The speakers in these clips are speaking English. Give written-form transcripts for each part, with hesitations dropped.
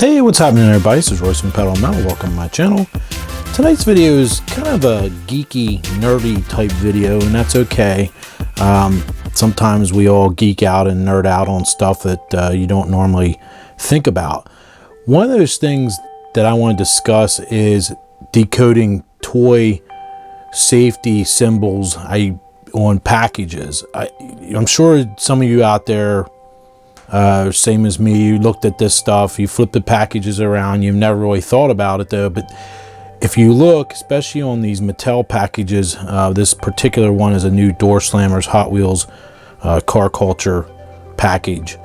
Hey, what's happening everybody? This is Royce from Pedal Metal. Welcome to my channel. Tonight's video is kind of a geeky, nerdy type video, and that's okay. Sometimes we all geek out and nerd out on stuff that you don't normally think about. One of those things that I want to discuss is decoding toy safety symbols on packages. I'm sure some of you out there, same as me, you looked at this stuff, you flip the packages around, you've never really thought about it though. But if you look, especially on these Mattel packages, this particular one is a new Door Slammers Hot Wheels car culture package.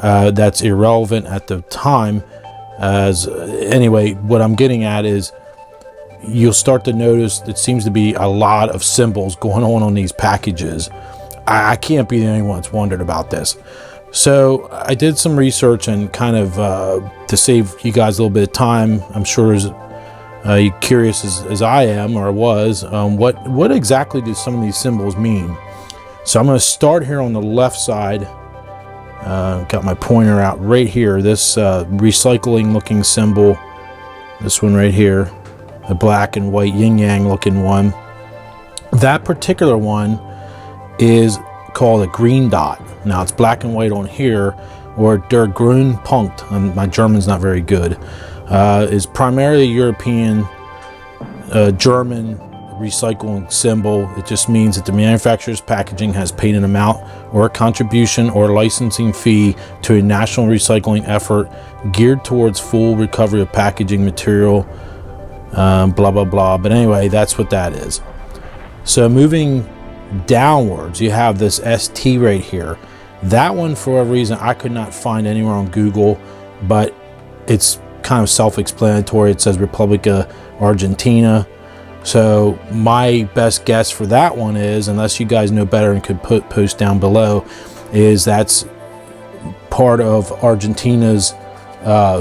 That's irrelevant at the time. Anyway, what I'm getting at is you'll start to notice it seems to be a lot of symbols going on these packages. I can't be the only one that's wondered about this. So I did some research and kind of to save you guys a little bit of time. I'm sure as you're curious as I am or was, what exactly do some of these symbols mean? So I'm going to start here on the left side. Got my pointer out right here. This recycling looking symbol, this one right here, the black and white yin yang looking one. That particular one is called a green dot. Now it's black and white on here, or der grün Punkt, and my German's not very good, is primarily European, German recycling symbol. It just means that the manufacturer's packaging has paid an amount or a contribution or licensing fee to a national recycling effort geared towards full recovery of packaging material, blah blah blah. But anyway, that's what that is. So moving downwards, you have this ST right here. That one, for a reason I could not find anywhere on Google, but it's kind of self-explanatory. It says República Argentina. So my best guess for that one is, unless you guys know better and could post down below, is that's part of Argentina's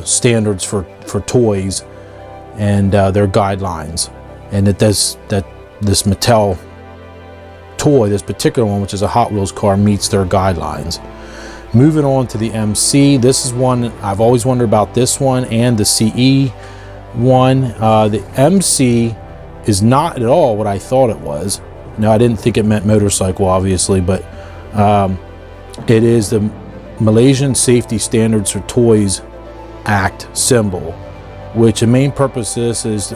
standards for toys and their guidelines, and that this Mattel toy, this particular one, which is a Hot Wheels car, meets their guidelines. Moving on to the MC, this is one I've always wondered about, this one and the CE one. The MC is not at all what I thought it was. Now, I didn't think it meant motorcycle, obviously, but it is the Malaysian Safety Standards for Toys Act symbol, which the main purpose of this is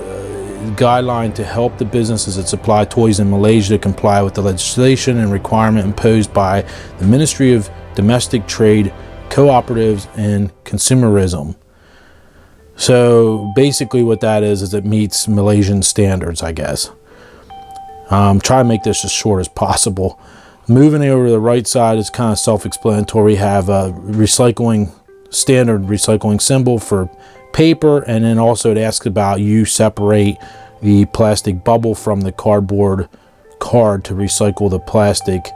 guideline to help the businesses that supply toys in Malaysia to comply with the legislation and requirement imposed by the Ministry of Domestic Trade, Cooperatives and Consumerism. So basically what that is it meets Malaysian standards, I guess. Try to make this as short as possible. Moving over to the right side is kind of self-explanatory. We have a standard recycling symbol for paper, and then also it asks about you separate the plastic bubble from the cardboard card to recycle the plastic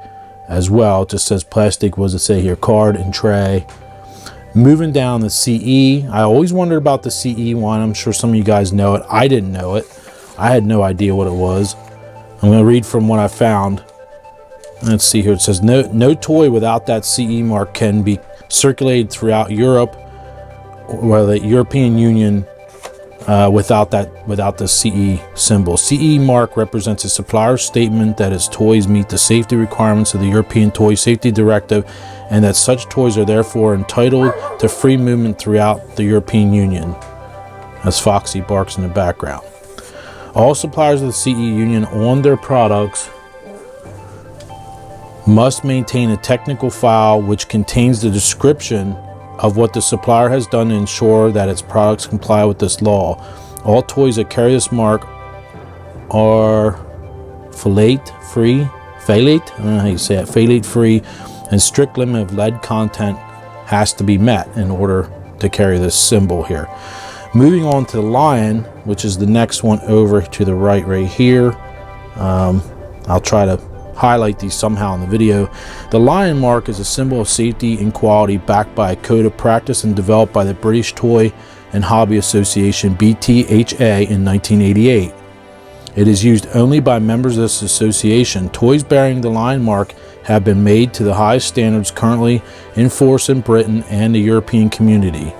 as well. It just says plastic, what does it say here, card and tray. Moving down the CE, I always wondered about the CE one. I'm sure some of you guys know it. I didn't know it. I had no idea what it was. I'm going to read from what I found. Let's see here. It says no toy without that CE mark can be circulated throughout Europe or the European Union without the CE symbol. CE mark represents a supplier's statement that its toys meet the safety requirements of the European Toy Safety Directive, and that such toys are therefore entitled to free movement throughout the European Union. As Foxy barks in the background. All suppliers of the CE Union on their products must maintain a technical file which contains the description of what the supplier has done to ensure that its products comply with this law. All toys that carry this mark are phthalate free, I don't know how you say it, phthalate free, and strict limit of lead content has to be met in order to carry this symbol here. Moving on to the lion, which is the next one over to the right here. I'll try to highlight these somehow in the video. The lion mark is a symbol of safety and quality backed by a code of practice and developed by the British Toy and Hobby Association BTHA in 1988. It is used only by members of this association. Toys bearing the lion mark have been made to the highest standards currently in force in Britain and the European community.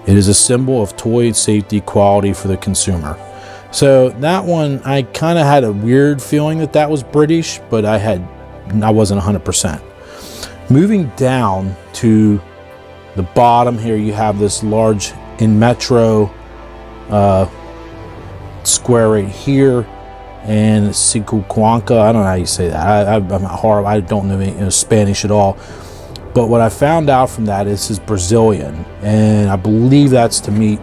It is a symbol of toy safety quality for the consumer. So that one, I kind of had a weird feeling that that was British, but I wasn't 100%. Moving down to the bottom here, you have this large in Metro square right here, and Sikuquanca. I don't know how you say that. I'm horrible. I don't know Spanish at all. But what I found out from that is Brazilian, and I believe that's to meet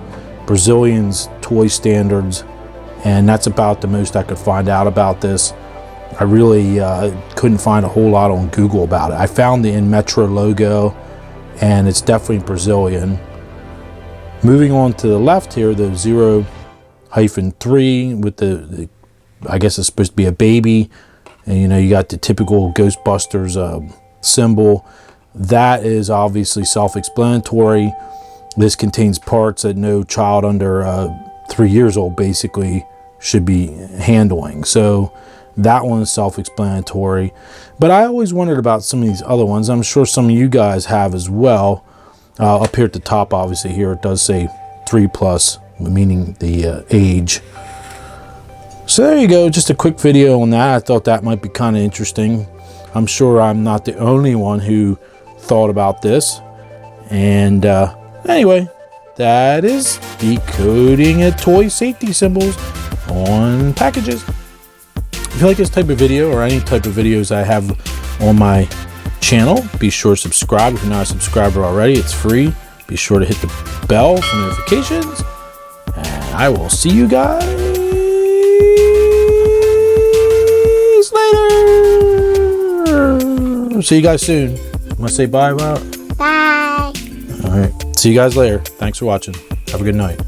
Brazilian's toy standards, and that's about the most I could find out about this. I really couldn't find a whole lot on Google about it. I found the In Metro logo, and it's definitely Brazilian. Moving on to the left here, the 0-3 with the I guess it's supposed to be a baby, and you got the typical Ghostbusters symbol. That is obviously self-explanatory. This contains parts that no child under 3 years old basically should be handling. So that one is self-explanatory. But I always wondered about some of these other ones. I'm sure some of you guys have as well. Up here at the top, obviously here it does say 3+, meaning the age. So there you go, just a quick video on that. I thought that might be kind of interesting. I'm sure I'm not the only one who thought about this. And anyway, that is decoding toy safety symbols on packages. If you like this type of video or any type of videos I have on my channel, be sure to subscribe. If you're not a subscriber already, it's free. Be sure to hit the bell for notifications. And I will see you guys later. See you guys soon. Want to say bye, Rob? Bye. All right. See you guys later. Thanks for watching. Have a good night.